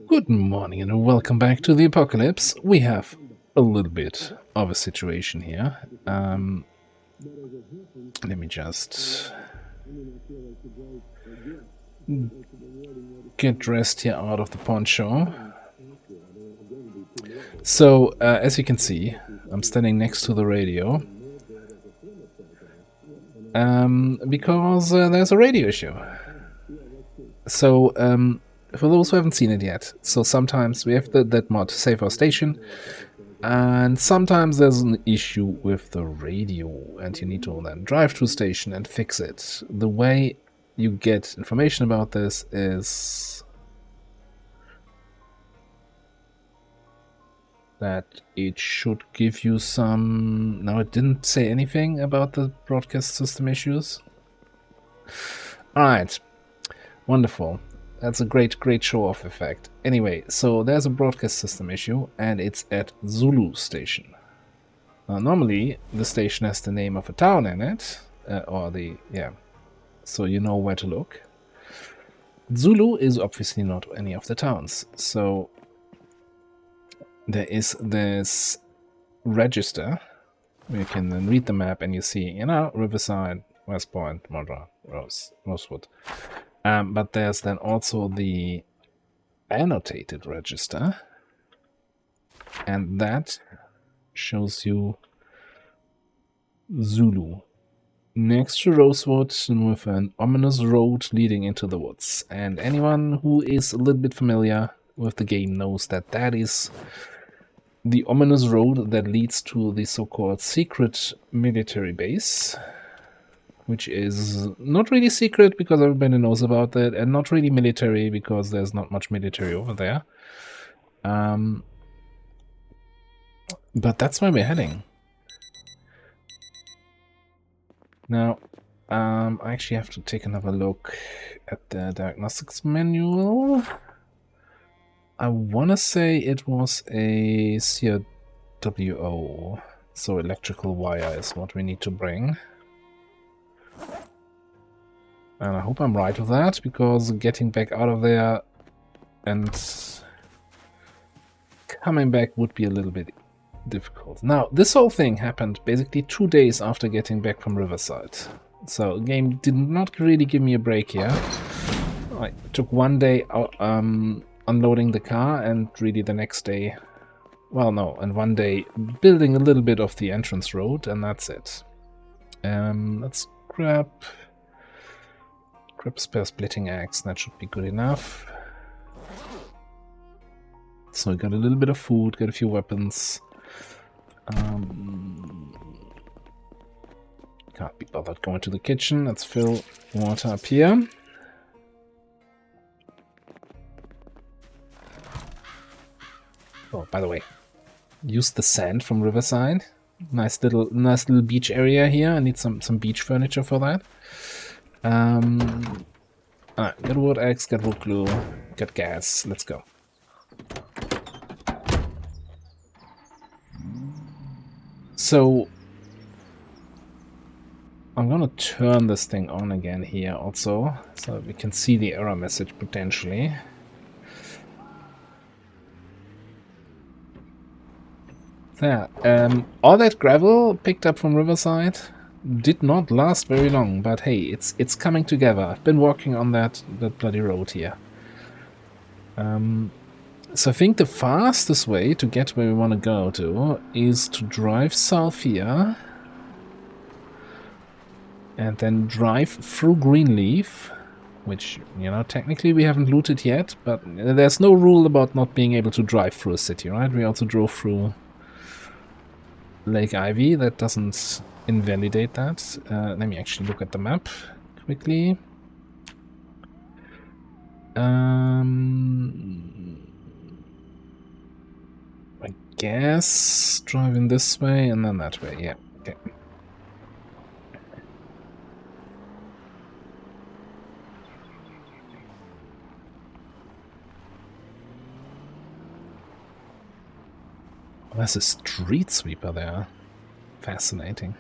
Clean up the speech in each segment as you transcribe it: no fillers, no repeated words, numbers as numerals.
Good morning and welcome back to the apocalypse. We have a little bit of a situation here. Let me just get dressed here out of the poncho. So, as you can see, I'm standing next to the radio. Because there's a radio issue. So, for those who haven't seen it yet, so sometimes we have that mod Save Our Station, and sometimes there's an issue with the radio, and you need to then drive to a station and fix it. The way you get information about this is that it should give you some... No, it didn't say anything about the broadcast system issues. Alright, wonderful. That's a great show-off effect. Anyway, so there's a broadcast system issue, and it's at Zulu station. Now, normally, the station has the name of a town in it, so you know where to look. Zulu is obviously not any of the towns, so there is this register. You can then read the map, and you see, Riverside, West Point, Modra, Rosewood. But there's then also the annotated register, and that shows you Zulu next to Rosewood with an ominous road leading into the woods. And anyone who is a little bit familiar with the game knows that that is the ominous road that leads to the so-called secret military base, which is not really secret because everybody knows about it, and not really military because there's not much military over there. But that's where we're heading. Now, I actually have to take another look at the diagnostics manual. I want to say it was a CRWO, so electrical wire is what we need to bring. And I hope I'm right with that, because getting back out of there and coming back would be a little bit difficult. Now, this whole thing happened basically 2 days after getting back from Riverside. So the game did not really give me a break here. I took 1 day out, unloading the car, and really the next day, well, no, and 1 day building a little bit of the entrance road, and that's it. Let's grab spare splitting axe. That should be good enough. So we got a little bit of food, got a few weapons. Can't be bothered going to the kitchen. Let's fill water up here. Oh, by the way, use the sand from Riverside. Nice little beach area here. I need some beach furniture for that. Alright, got wood axe, got wood glue, got gas. Let's go. So I'm gonna turn this thing on again here also, so we can see the error message potentially. There. All that gravel picked up from Riverside did not last very long, but hey, it's coming together. I've been working on that bloody road here. So I think the fastest way to get where we want to go to is to drive south here and then drive through Greenleaf, which, technically we haven't looted yet, but there's no rule about not being able to drive through a city, right? We also drove through Lake Ivy. That doesn't invalidate that. Let me actually look at the map quickly. I guess driving this way and then that way. Yeah, okay. There's a street sweeper there. Fascinating.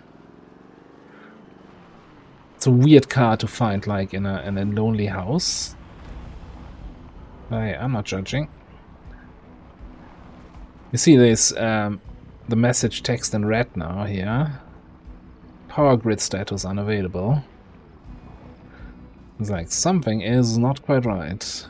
It's a weird car to find, like, in a lonely house. I'm not judging. You see there's the message text in red now here. Power grid status unavailable. It's like something is not quite right.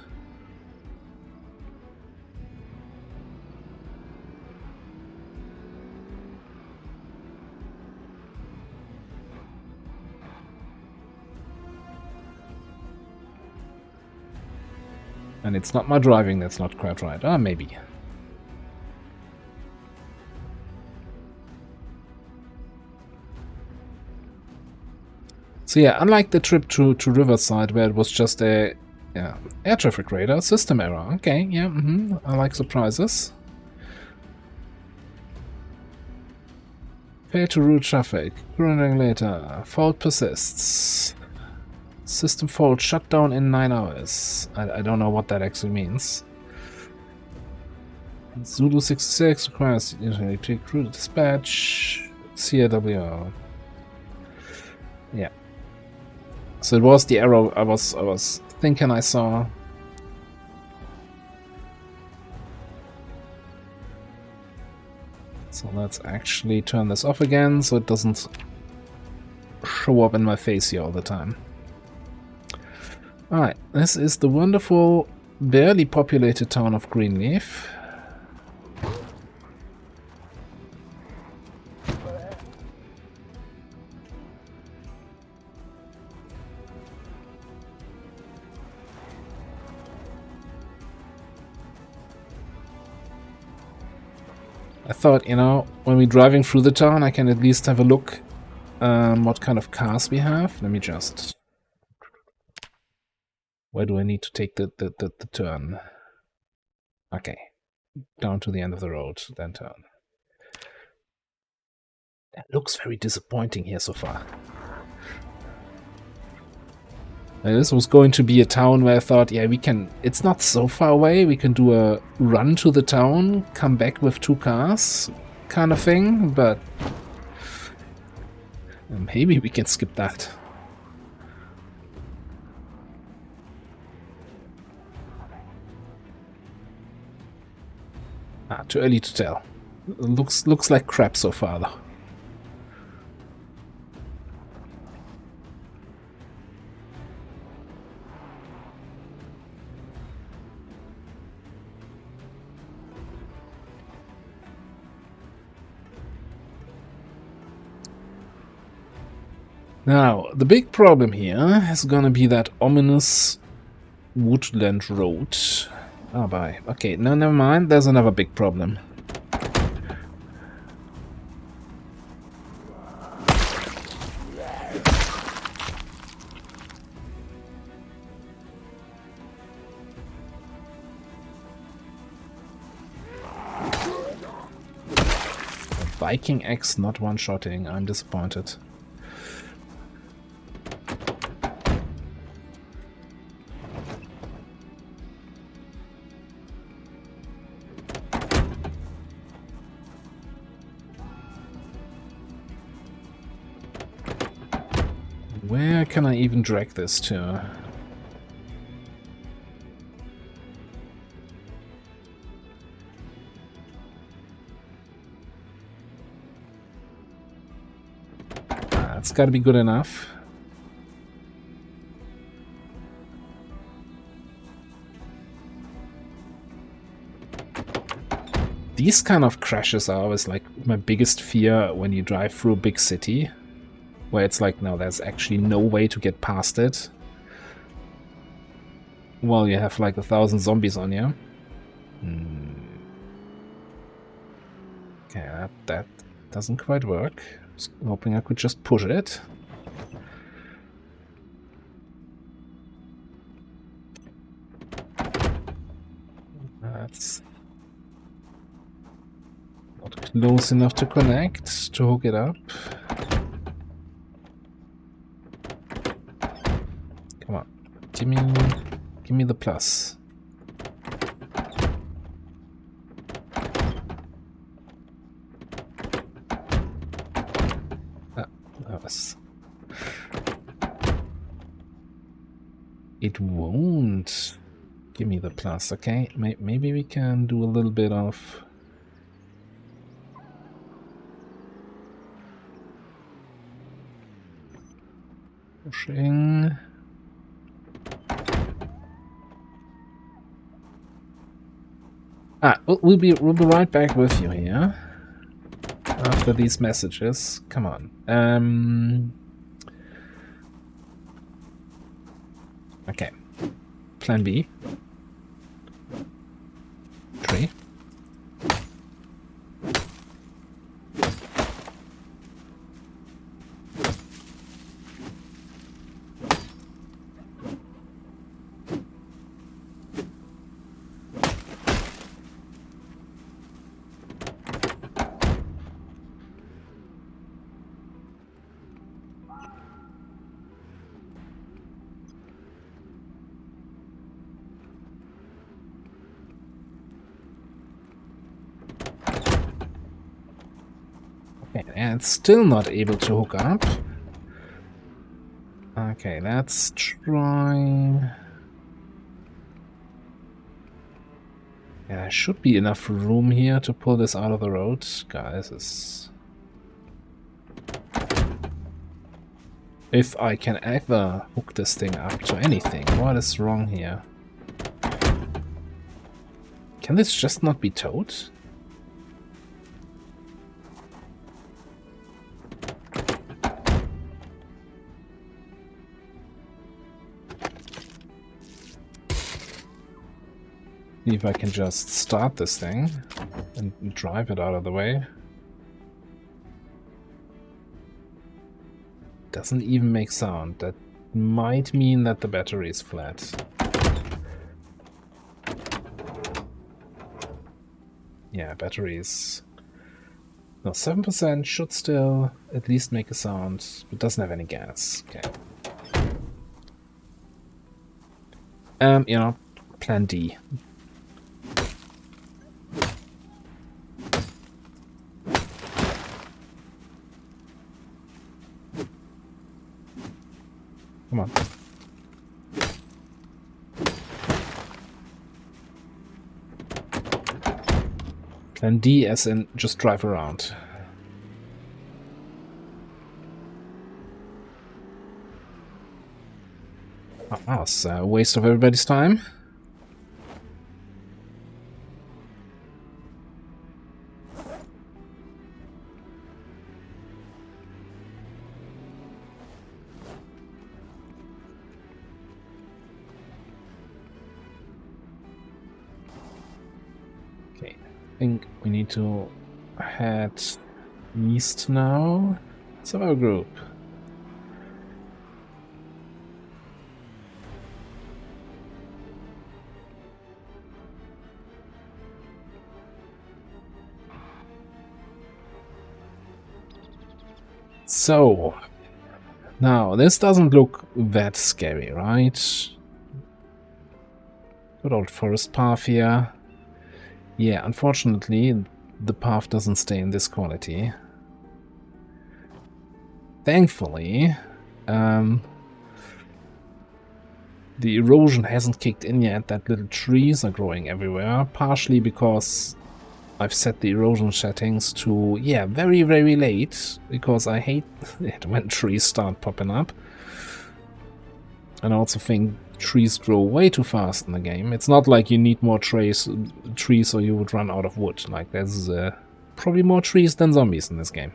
And it's not my driving that's not quite right. Ah, maybe. So yeah, unlike the trip to Riverside where it was just a air traffic radar, system error. Okay, yeah, I like surprises. Fail to route traffic. Current regulator. Fault persists. System fault shut down in 9 hours. I don't know what that actually means. Zulu 66 requires electric crew dispatch. CAWO. Yeah. So it was the error I was thinking I saw. So let's actually turn this off again so it doesn't show up in my face here all the time. Alright, this is the wonderful, barely populated town of Greenleaf. I thought, you know, when we're driving through the town, I can at least have a look what kind of cars we have. Let me just... Where do I need to take the turn? Okay. Down to the end of the road, then turn. That looks very disappointing here so far. This was going to be a town where I thought, yeah, we can... It's not so far away. We can do a run to the town, come back with 2 cars, kind of thing, but... Maybe we can skip that. Too early to tell. Looks like crap so far, though. Now, the big problem here is gonna be that ominous woodland road. Oh, bye. Okay, no, never mind. There's another big problem. Viking X not one-shotting. I'm disappointed. Where can I even drag this to? It's gotta be good enough. These kind of crashes are always like my biggest fear when you drive through a big city. Where it's like, no, there's actually no way to get past it. Well, you have like 1,000 zombies on you. Okay, that doesn't quite work. I was hoping I could just push it. That's not close enough to connect, to hook it up. Come on, give me the plus. It won't Give me the plus, okay? Maybe we can do a little bit of pushing. We'll be right back with you here after these messages. Come on. Okay. Plan B. Tree. Okay, and still not able to hook up. Okay, let's try. Yeah, there should be enough room here to pull this out of the road. Guys, if I can ever hook this thing up to anything, what is wrong here? Can this just not be towed? See if I can just start this thing and drive it out of the way. Doesn't even make sound. That might mean that the battery is flat. Yeah, battery is... No, 7% should still at least make a sound, but doesn't have any gas. Okay. You know, plan D. Come on. Plan D as in just drive around. Oh, it's a waste of everybody's time. Okay, I think we need to head east now. Survival group. So, now this doesn't look that scary, right? Good old forest path here. Yeah, unfortunately, the path doesn't stay in this quality. Thankfully, the erosion hasn't kicked in yet, that little trees are growing everywhere, partially because I've set the erosion settings to, yeah, very, very late, because I hate it when trees start popping up. And I also think trees grow way too fast in the game. It's not like you need more trees or you would run out of wood. Like, there's probably more trees than zombies in this game.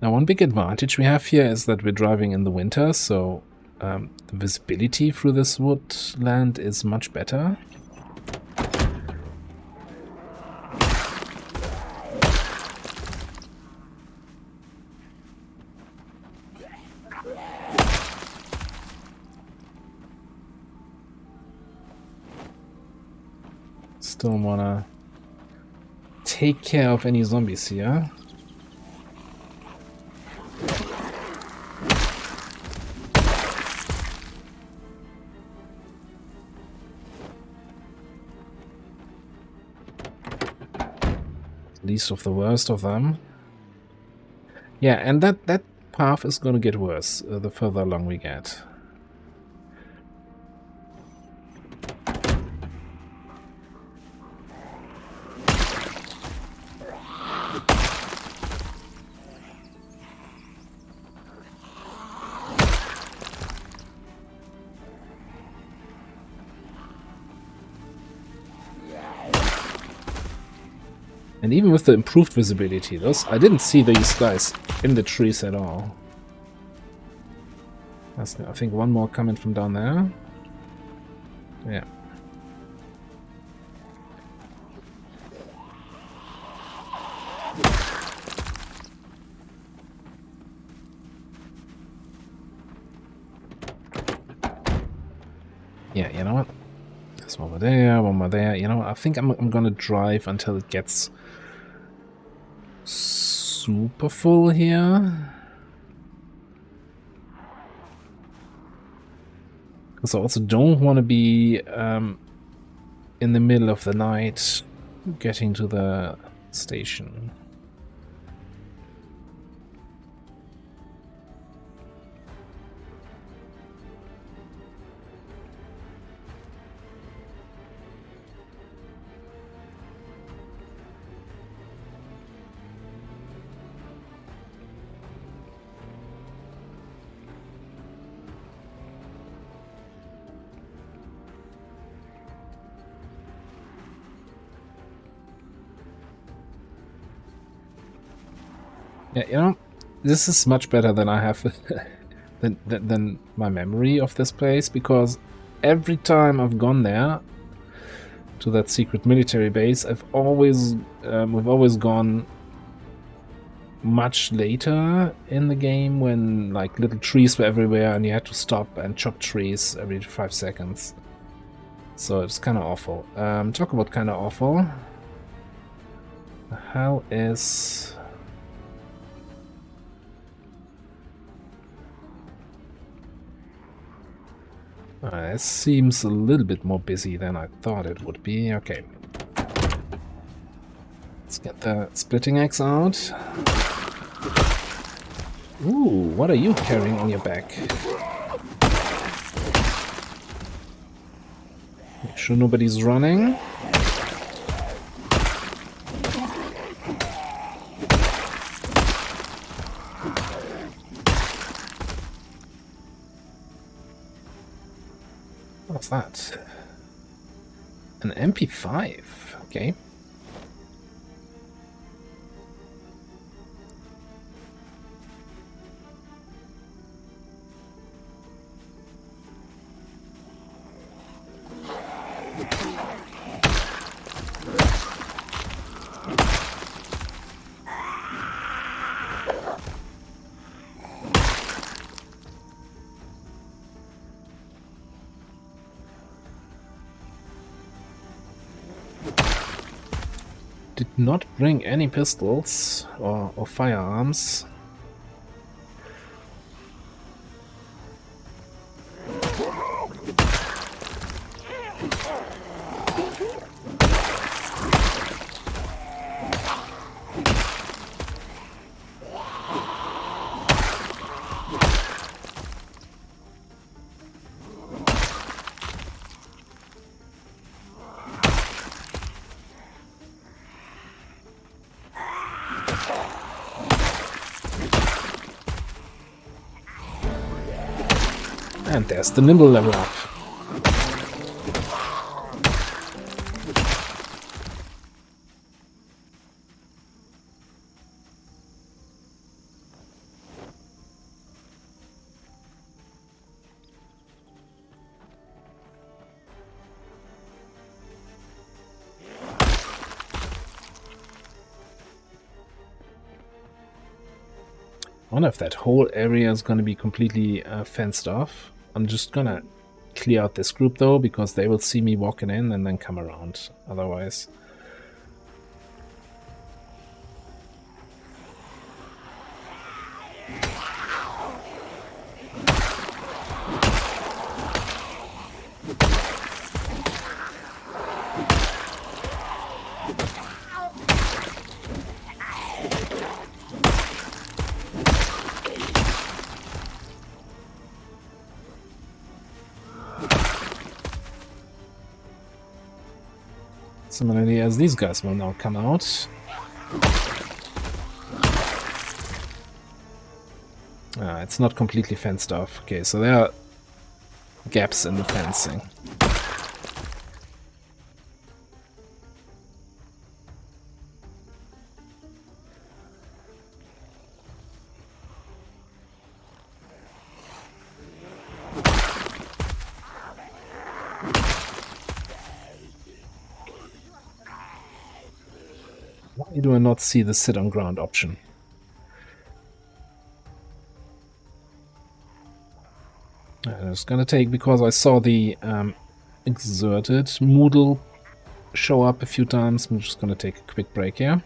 Now, one big advantage we have here is that we're driving in the winter, so the visibility through this woodland is much better. Still wanna take care of any zombies here. Least of the worst of them. Yeah, and that path is gonna get worse the further along we get. And even with the improved visibility, I didn't see these guys in the trees at all. I think one more coming from down there. Yeah. Yeah, you know what? There's one more there, one more there. You know what? I think I'm gonna drive until it gets super full here. Because I also don't want to be in the middle of the night getting to the station. Yeah, you know, this is much better than I have than my memory of this place, because every time I've gone there to that secret military base, we've always gone much later in the game, when like little trees were everywhere and you had to stop and chop trees every 5 seconds. So it's kind of awful. Talk about kind of awful. The hell is... it seems a little bit more busy than I thought it would be. Okay. Let's get the splitting axe out. Ooh, what are you carrying on your back? Make sure nobody's running. What's that? An MP5, okay. Did not bring any pistols or firearms. And there's the nimble level up. I wonder if that whole area is going to be completely fenced off. I'm just gonna clear out this group though, because they will see me walking in and then come around otherwise. Similarly as these guys will now come out. It's not completely fenced off. Okay, so there are gaps in the fencing. Why do I not see the sit on ground option? It's gonna take, because I saw the exerted Moodle show up a few times. I'm just gonna take a quick break here.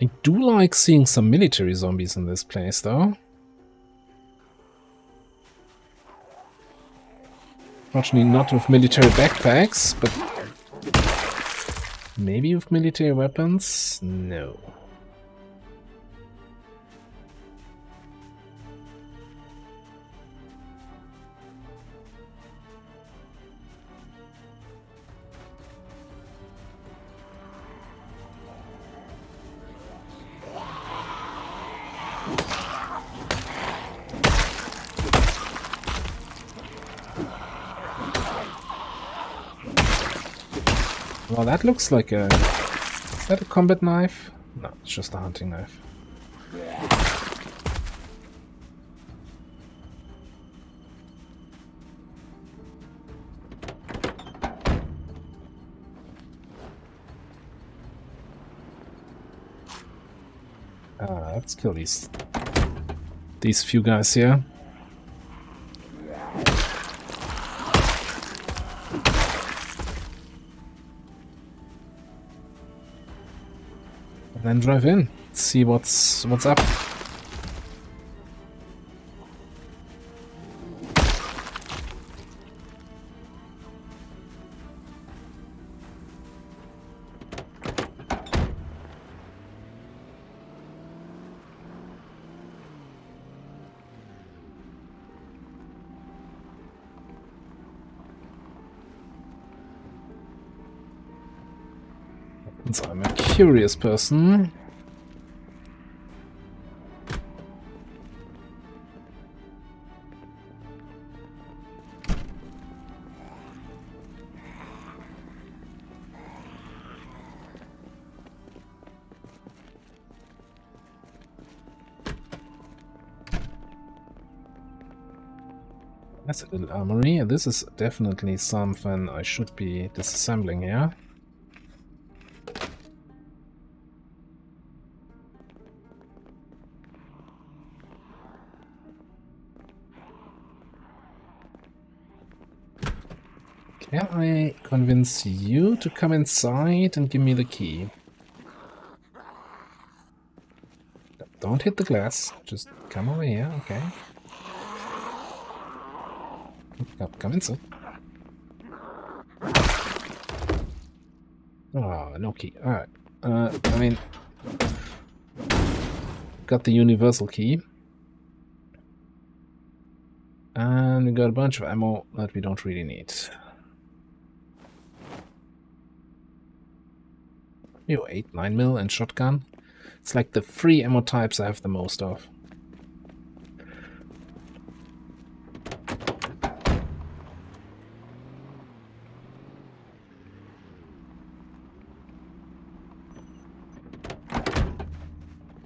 I do like seeing some military zombies in this place, though. Fortunately not with military backpacks, but maybe with military weapons? No. Well, that looks like a... Is that a combat knife? No, it's just a hunting knife. Let's kill these few guys here. And then drive in, see what's up. So I'm a curious person. That's a little armory. This is definitely something I should be disassembling here. Can I convince you to come inside and give me the key? Don't hit the glass. Just come over here, okay? Come inside. Oh, no key. Alright. I mean... Got the universal key. And we got a bunch of ammo that we don't really need. Yo, 8, 9mm and shotgun. It's like the 3 ammo types I have the most of.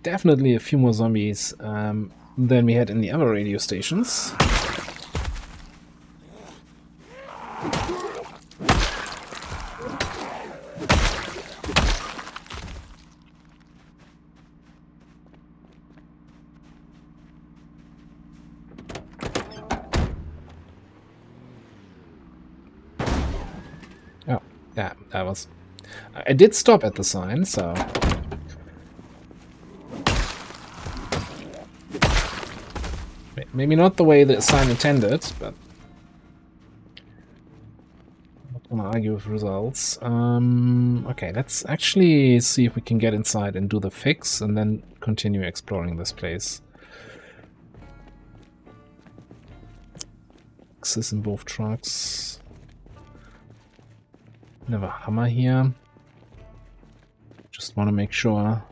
Definitely a few more zombies than we had in the other radio stations. Oh, yeah, that was... I did stop at the sign, so... Maybe not the way the sign intended, but... I'm gonna argue with results. Okay, let's actually see if we can get inside and do the fix and then continue exploring this place. Access in both trucks. Never hammer here. Just want to make sure.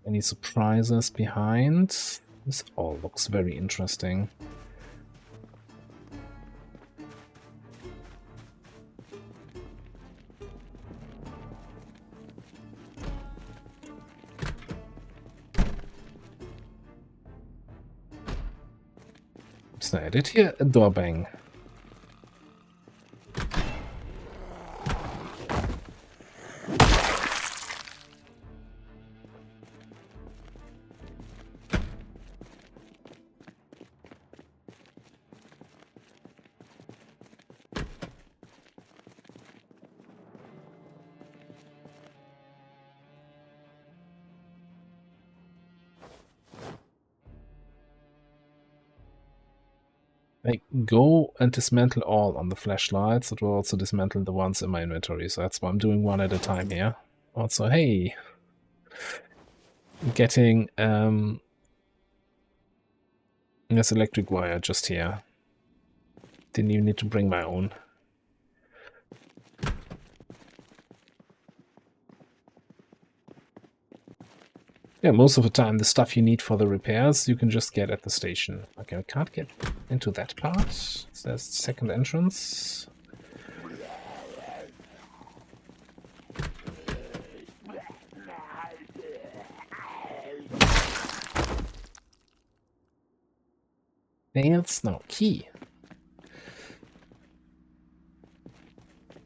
Any surprises behind? This all looks very interesting. So I did hear a door bang. Like, go and dismantle all on the flashlights. It will also dismantle the ones in my inventory, so that's why I'm doing one at a time here. Also, hey, getting this electric wire just here. Didn't even need to bring my own. Yeah, most of the time the stuff you need for the repairs you can just get at the station. Okay, I can't get into that part. There's the second entrance. Nails? No, key.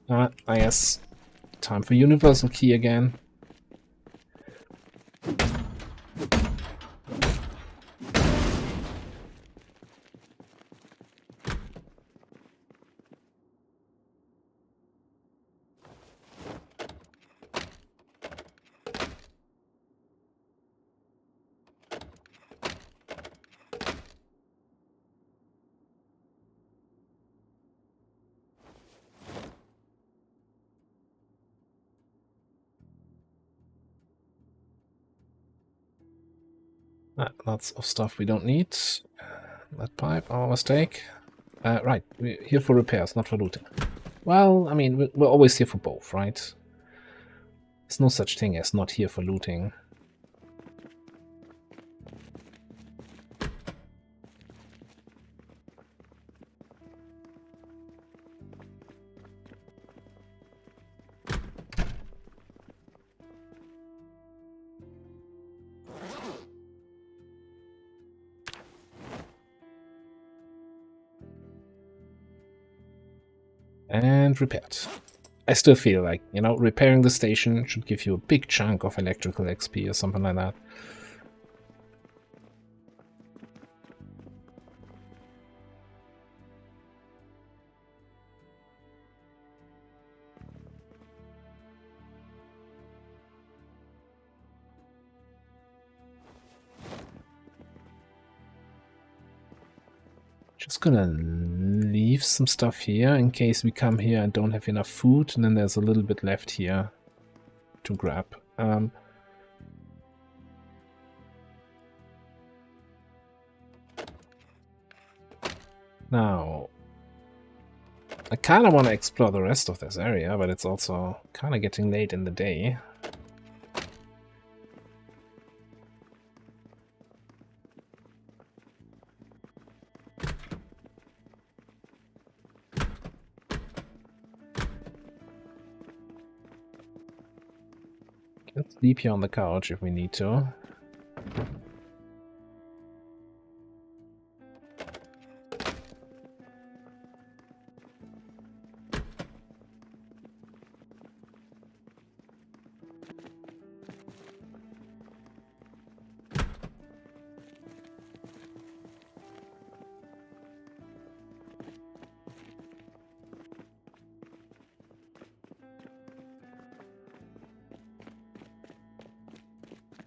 I guess time for universal key again. Lots of stuff we don't need. That pipe, our mistake. Right, we're here for repairs, not for looting. Well, I mean, we're always here for both, right? There's no such thing as not here for looting. And repaired. I still feel like, you know, repairing the station should give you a big chunk of electrical XP or something like that. Just gonna leave some stuff here in case we come here and don't have enough food, and then there's a little bit left here to grab. Now, I kind of want to explore the rest of this area, but it's also kind of getting late in the day. Can sleep here on the couch if we need to.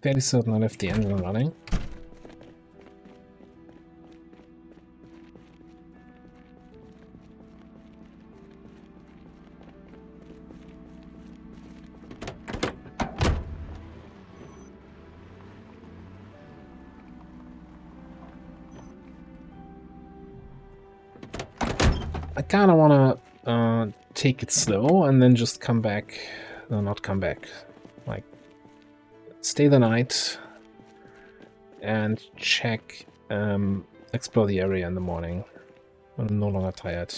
Fairly certain I left the engine running. I kind of want to take it slow and then just come back. No, not come back. Like, stay the night and check, explore the area in the morning. I'm no longer tired.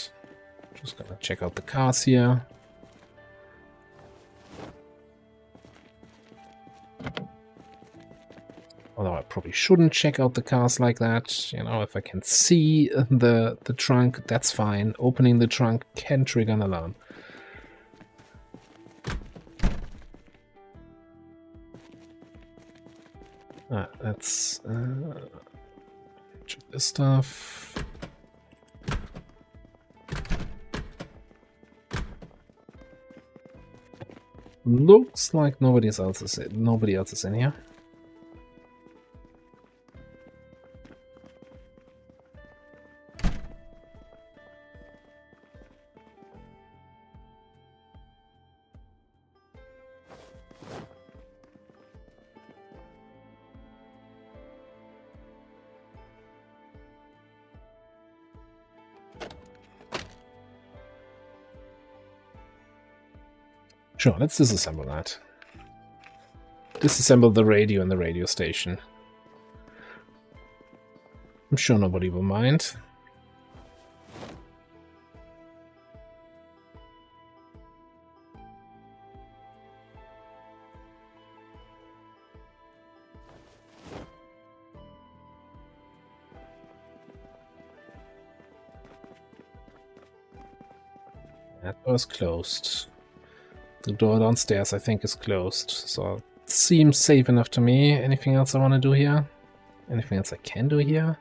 Just gonna check out the cars here. Although I probably shouldn't check out the cars like that. You know, if I can see the trunk, that's fine. Opening the trunk can trigger an alarm. Let's check this stuff. Looks like nobody else is in here. Sure, let's disassemble that. Disassemble the radio and the radio station. I'm sure nobody will mind. That door's closed. The door downstairs, I think, is closed, so it seems safe enough to me. Anything else I want to do here? Anything else I can do here?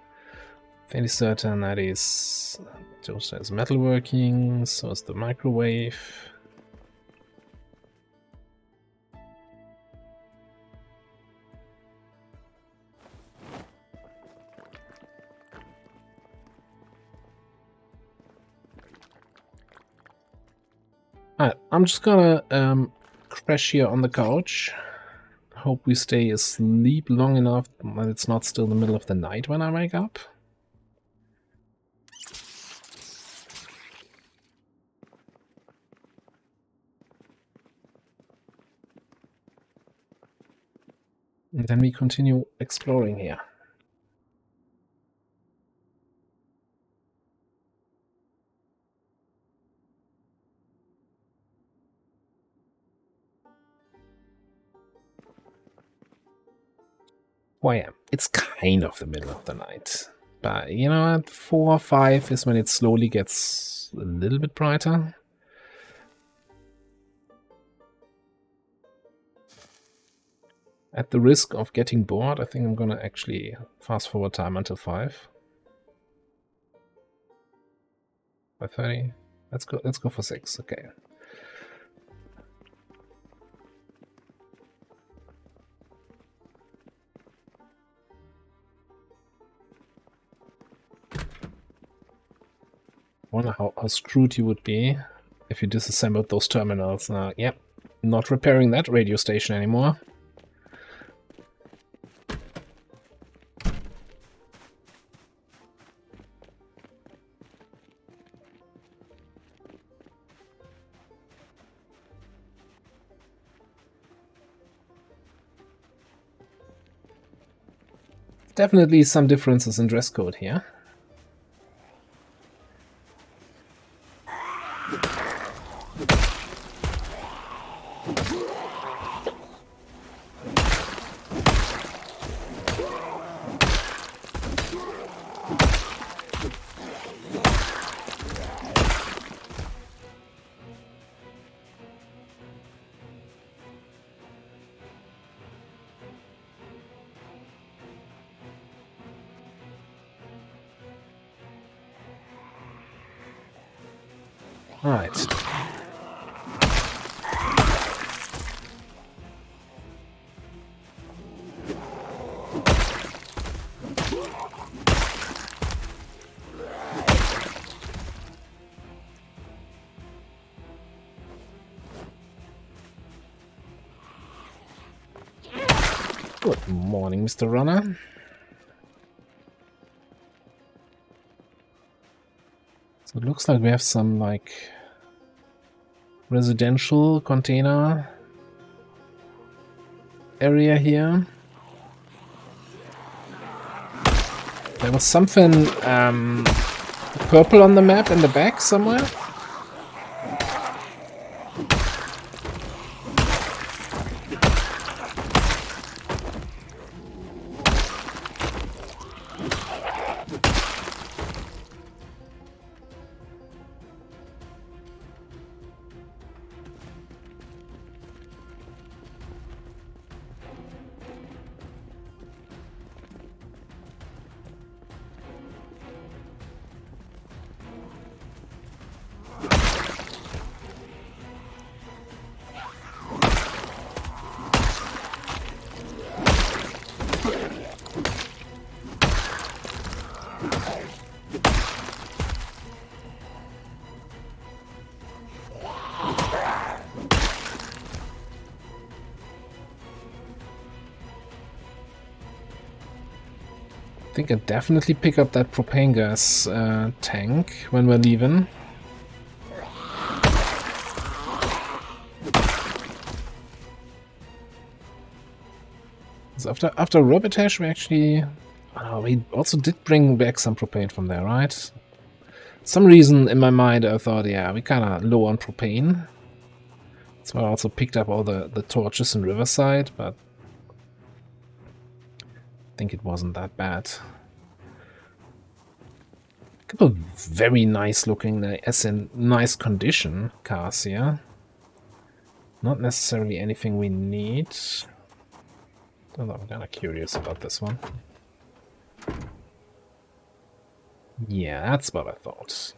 Fairly certain that is... Just has metalworking, so is the microwave. Alright, I'm just gonna crash here on the couch. Hope we stay asleep long enough that it's not still the middle of the night when I wake up. And then we continue exploring here. Well, yeah, it's kind of the middle of the night. But, you know, at 4 or 5 is when it slowly gets a little bit brighter. At the risk of getting bored, I think I'm gonna actually fast forward time until 5. 5:30. Let's go for 6, okay. Wonder how screwed you would be if you disassembled those terminals. Now, yep, not repairing that radio station anymore. Definitely some differences in dress code here. Right. Good morning, Mr. Runner. So it looks like we have some like residential container area here. There was something purple on the map in the back somewhere. I think I definitely pick up that propane gas tank when we're leaving. So after Robotage, we actually... we also did bring back some propane from there, right? Some reason in my mind I thought, yeah, we kind of low on propane. That's why I also picked up all the torches in Riverside, but I think it wasn't that bad. A couple of very nice looking, as in nice condition cars here. Not necessarily anything we need. Although I'm kind of curious about this one. Yeah, that's what I thought.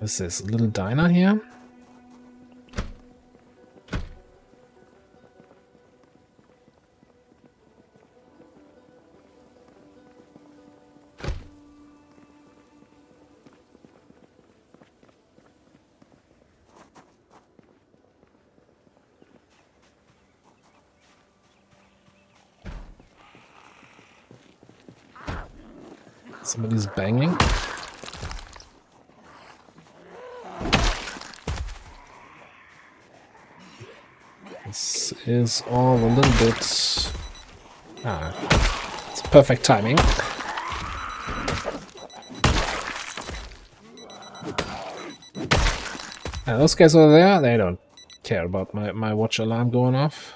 This is a little diner here. Somebody's banging. This is all a little bit... it's perfect timing. Those guys over there, they don't care about my watch alarm going off.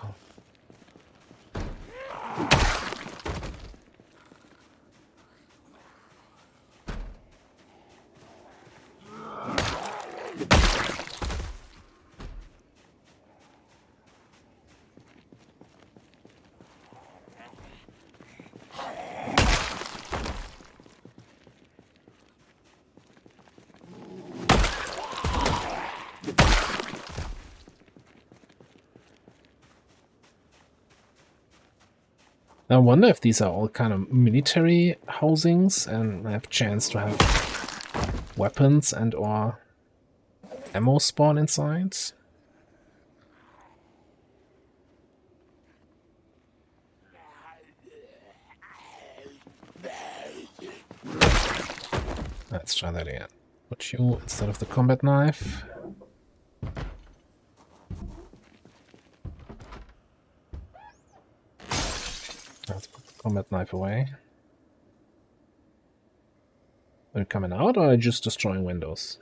I wonder if these are all kind of military housings and have chance to have weapons and or ammo spawn inside. Let's try that again. Put you instead of the combat knife. Let's put the combat knife away. Are you coming out or are you just destroying windows?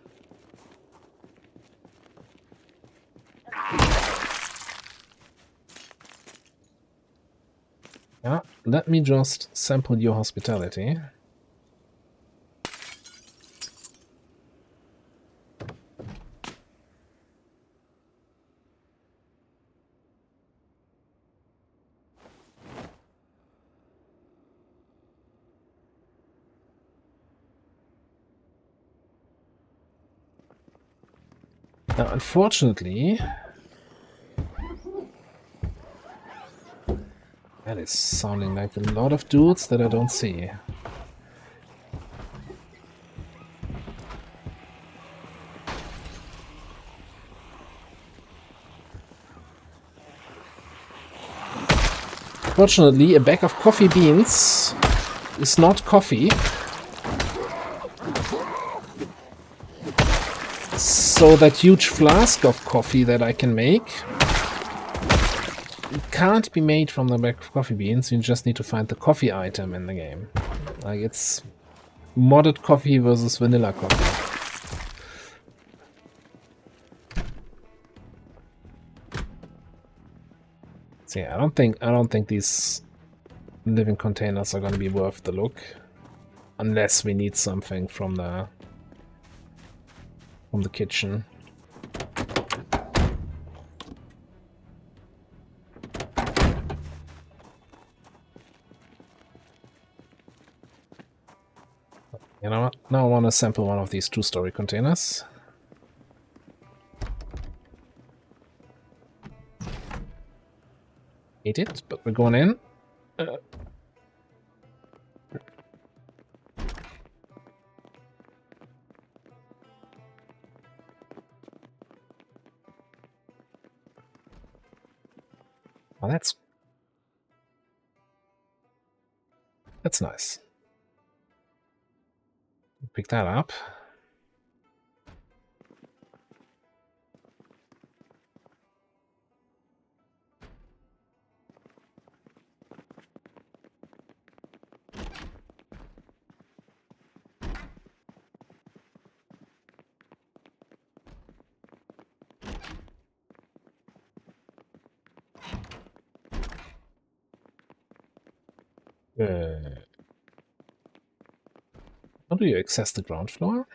Yeah, let me just sample your hospitality. Now, unfortunately, that is sounding like a lot of dudes that I don't see. Fortunately, a bag of coffee beans is not coffee. So that huge flask of coffee that I can make can't be made from the bag of coffee beans. You just need to find the coffee item in the game. Like, it's modded coffee versus vanilla coffee. So yeah, I don't think these living containers are going to be worth the look, unless we need something from the kitchen. You know what? Now I want to sample one of these 2-story containers. Hate it, but we're going in. Oh, that's nice. Pick that up. How do you access the ground floor?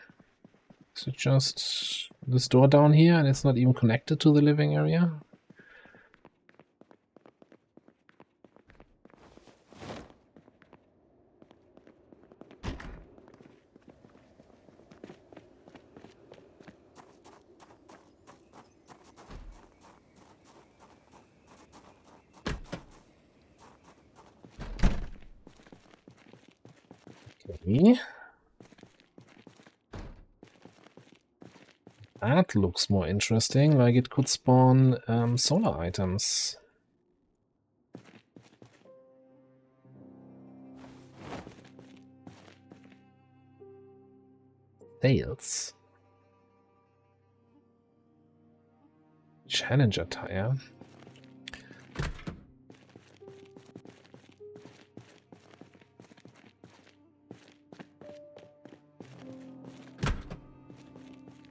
Is it just this door down here and it's not even connected to the living area? Okay. That looks more interesting, like it could spawn solar items. Sales. Challenger tire.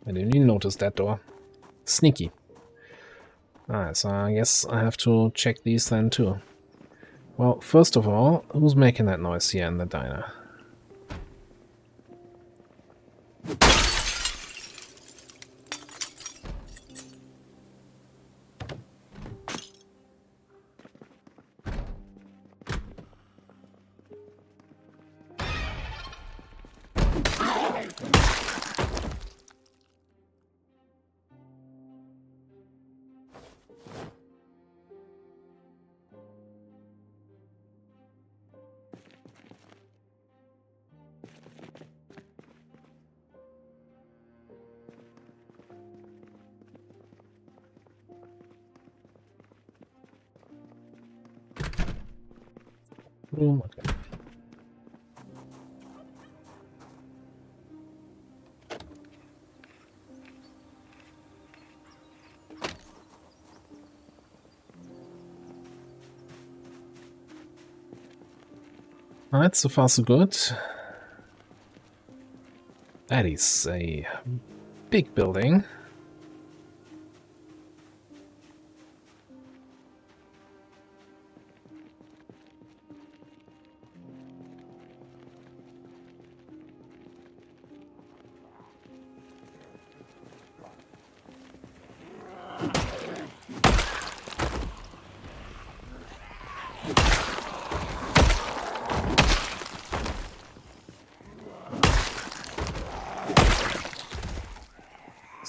I didn't even notice that door. Sneaky. Alright, so I guess I have to check these then too. Well, first of all, who's making that noise here in the diner? Room, okay. Alright, so far so good. That is a big building.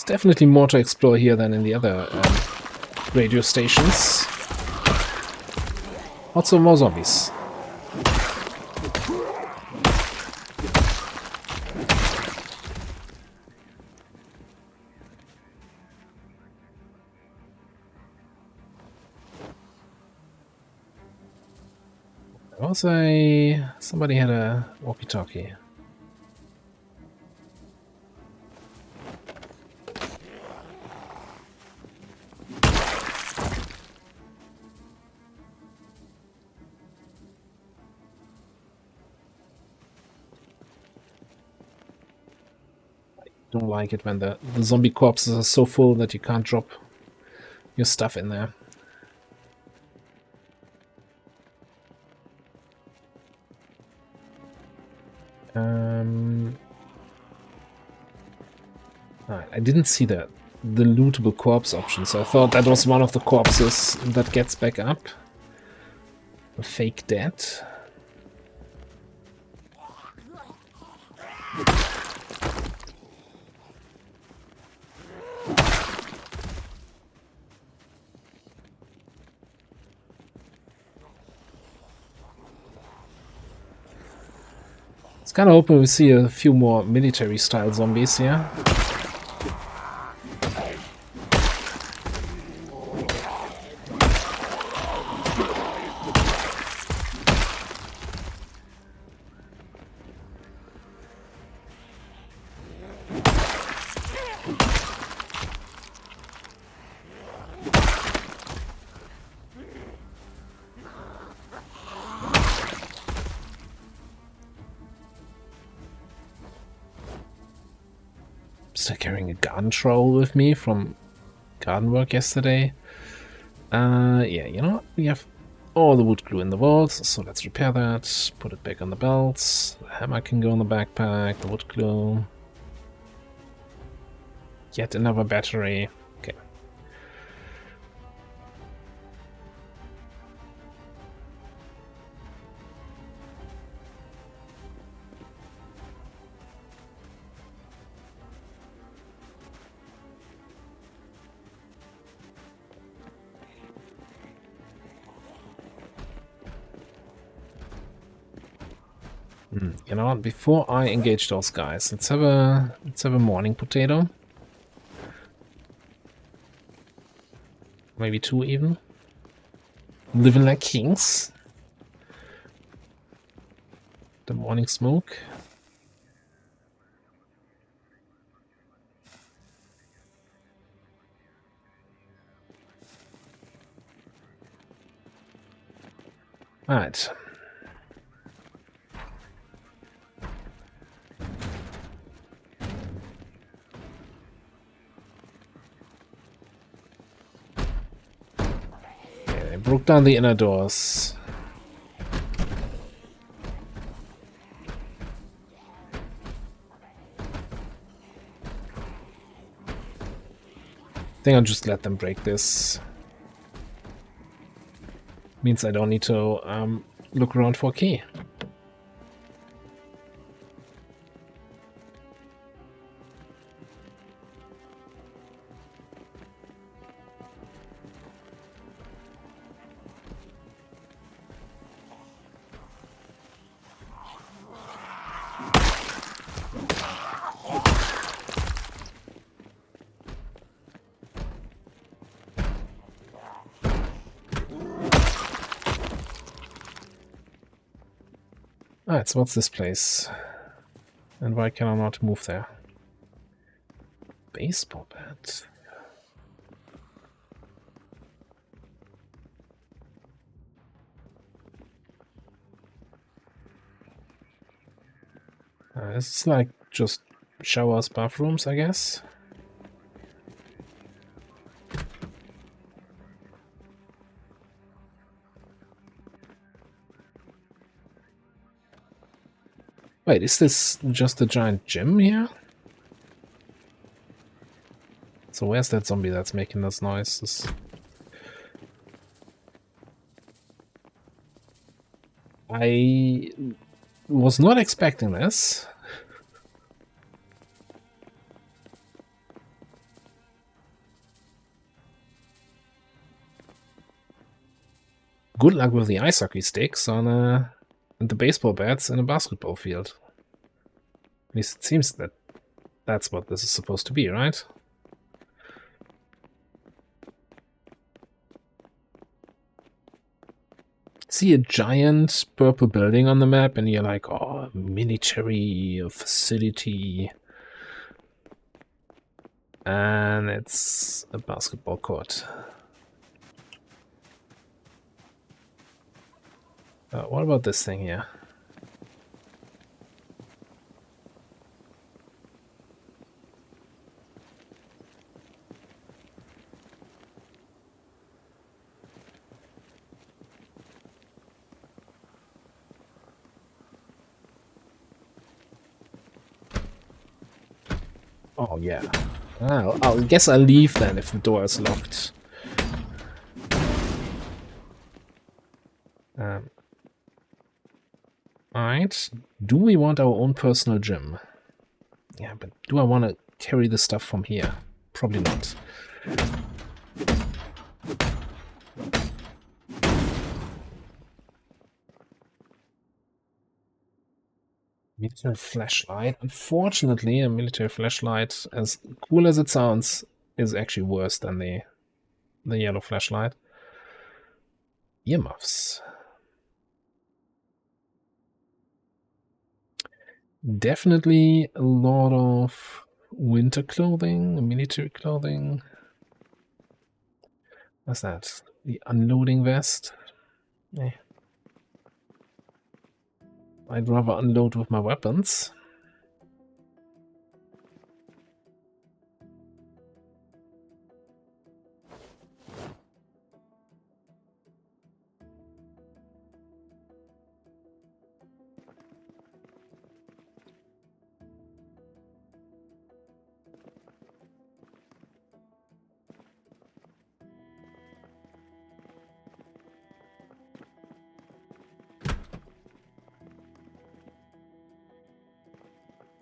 Definitely more to explore here than in the other radio stations. Also more zombies. was somebody had a walkie-talkie. Don't like it when the zombie corpses are so full that you can't drop your stuff in there. I didn't see the lootable corpse option, so I thought that was one of the corpses that gets back up. A fake dead. It's kind of hoping we see a few more military-style zombies here. Still carrying a garden trowel with me from garden work yesterday. Yeah, you know what? We have all the wood glue in the walls, so let's repair that. Put it back on the belts. The hammer can go in the backpack, the wood glue. Yet another battery. Okay. You know what? Before I engage those guys, let's have a morning potato. Maybe 2 even. Living like kings. The morning smoke. Alright. Broke down the inner doors. I think I'll just let them break this. Means I don't need to look around for a key. Alright, so what's this place? And why can I not move there? Baseball bat. This is like just showers, bathrooms, I guess. Wait, is this just a giant gym here? So where's that zombie that's making those noises? I was not expecting this. Good luck with the ice hockey sticks on and the baseball bats in a basketball field. At least it seems that that's what this is supposed to be, right? See a giant purple building on the map and you're like, oh, military facility. And it's a basketball court. What about this thing here? Oh, yeah. I guess I'll leave then if the door is locked. Alright. Do we want our own personal gym? Yeah, but do I want to carry the stuff from here? Probably not. Military flashlight. Unfortunately, a military flashlight, as cool as it sounds, is actually worse than the yellow flashlight. Earmuffs. Definitely a lot of winter clothing, military clothing. What's that? The unloading vest. Eh. I'd rather unload with my weapons.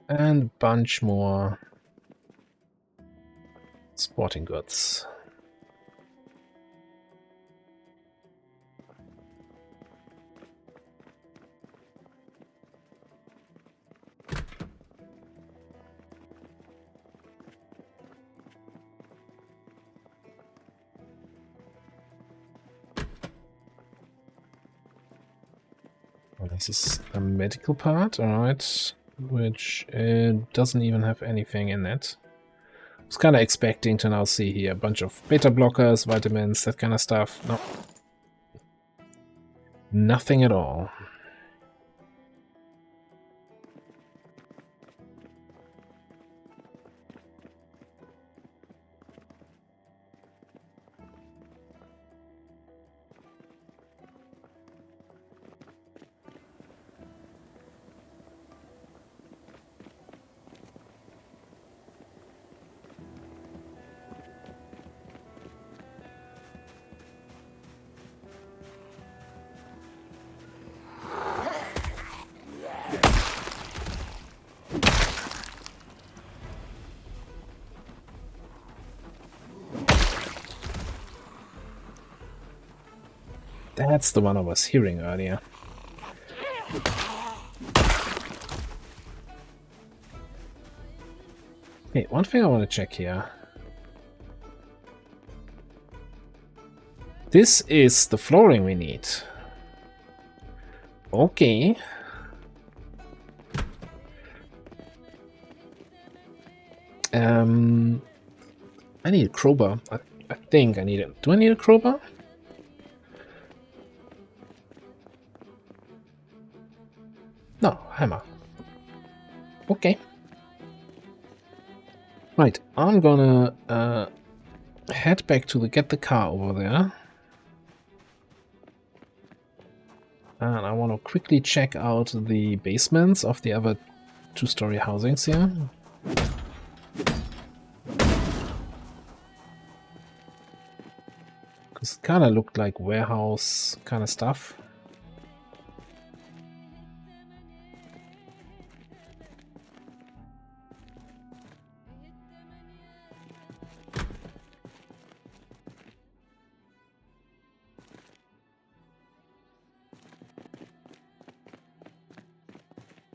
And a bunch more sporting goods. Well, this is a medical part, alright, which doesn't even have anything in it. I was kind of expecting to now see here a bunch of beta blockers, vitamins, that kind of stuff. No. Nothing at all. That's the one I was hearing earlier. Hey, one thing I want to check here. This is the flooring we need. Okay. I need a crowbar. I think I need it. Do I need a crowbar? No, hammer. Okay. Right, I'm gonna head back to get the car over there. And I want to quickly check out the basements of the other two-story housings here. Because it kind of looked like warehouse kind of stuff.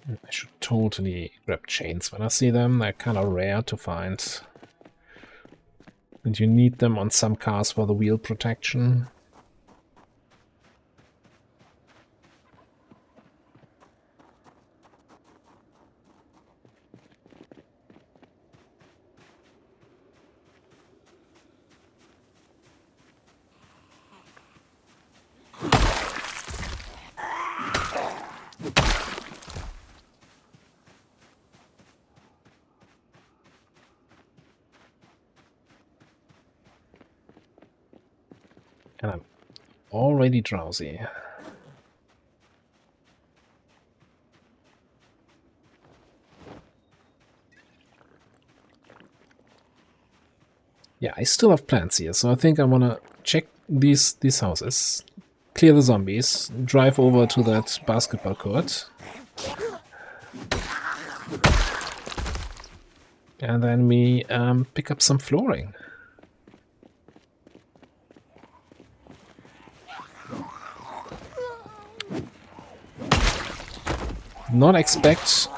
I should totally grab chains when I see them. They're kind of rare to find. And you need them on some cars for the wheel protection. And I'm already drowsy. Yeah, I still have plans here, so I think I want to check these houses, clear the zombies, drive over to that basketball court, and then we pick up some flooring. Not expect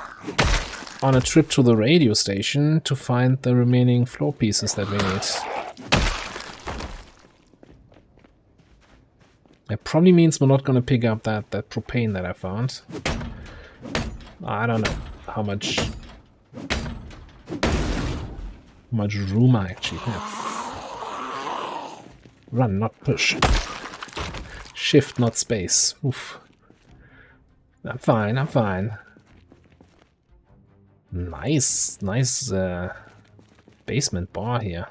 on a trip to the radio station to find the remaining floor pieces that we need. It probably means we're not going to pick up that propane that I found. I don't know how much room I actually have. Run, not push. Shift, not space. Oof. I'm fine, I'm fine. Nice basement bar here.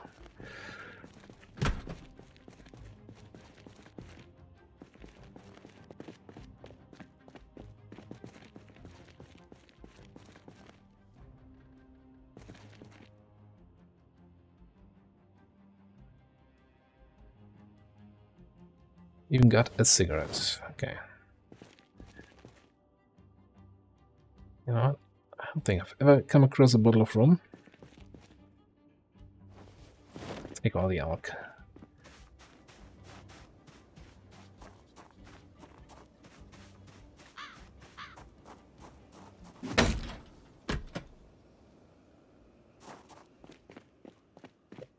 Even got a cigarette. Okay. You know what? I don't think I've ever come across a bottle of rum. Take all the alk.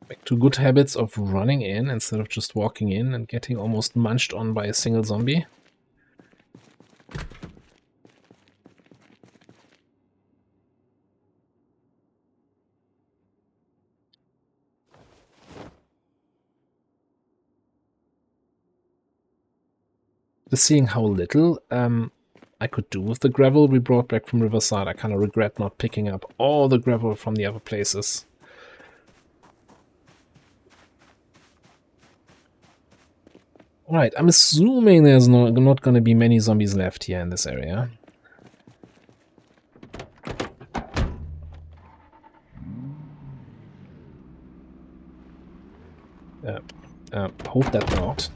Back to good habits of running in instead of just walking in and getting almost munched on by a single zombie. Just seeing how little I could do with the gravel we brought back from Riverside, I kind of regret not picking up all the gravel from the other places. Alright, I'm assuming there's not going to be many zombies left here in this area. Hope that not.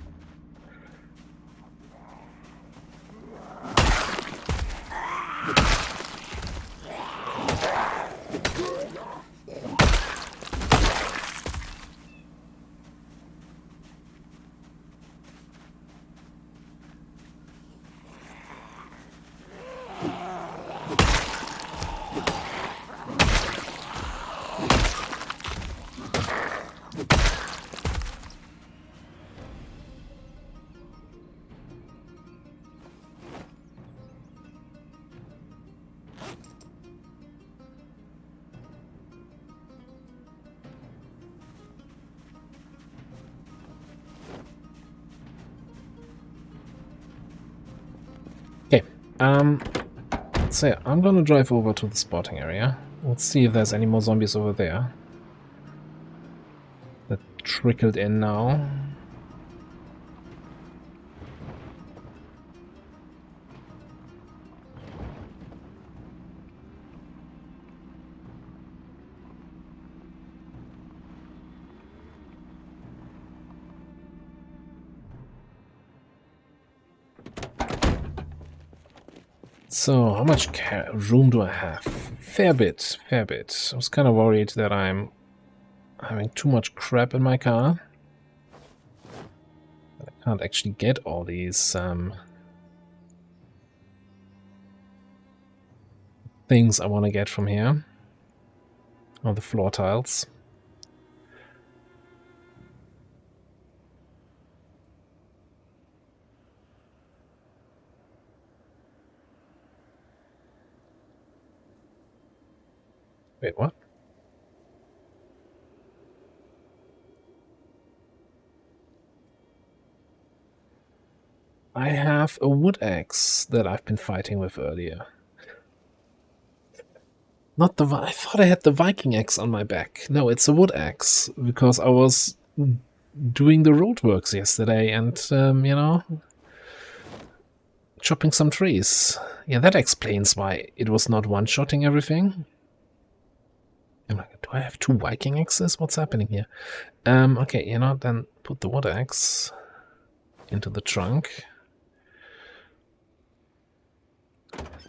So yeah, I'm gonna drive over to the spotting area. Let's see if there's any more zombies over there that trickled in now. So, how much room do I have? Fair bit, fair bit. I was kind of worried that I'm having too much crap in my car. I can't actually get all these things I want to get from here. All the floor tiles. Wait, what? I have a wood axe that I've been fighting with earlier. Not the... I thought I had the Viking axe on my back. No, it's a wood axe, because I was doing the roadworks yesterday and, you know, chopping some trees. Yeah, that explains why it was not one-shotting everything. Do I have 2 Viking axes? What's happening here? Okay, you know, then put the water axe into the trunk.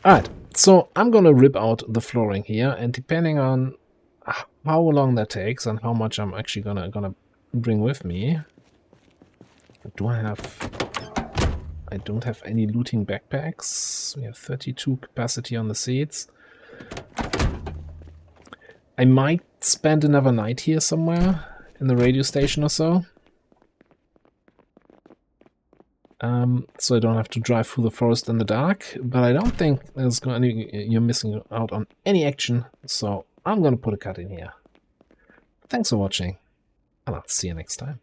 Alright, so I'm gonna rip out the flooring here, and depending on how long that takes and how much I'm actually gonna bring with me. Do I have... I don't have any looting backpacks. We have 32 capacity on the seats. I might spend another night here somewhere in the radio station or so. So I don't have to drive through the forest in the dark, but I don't think you're missing out on any action, so I'm gonna put a cut in here. Thanks for watching, and I'll see you next time.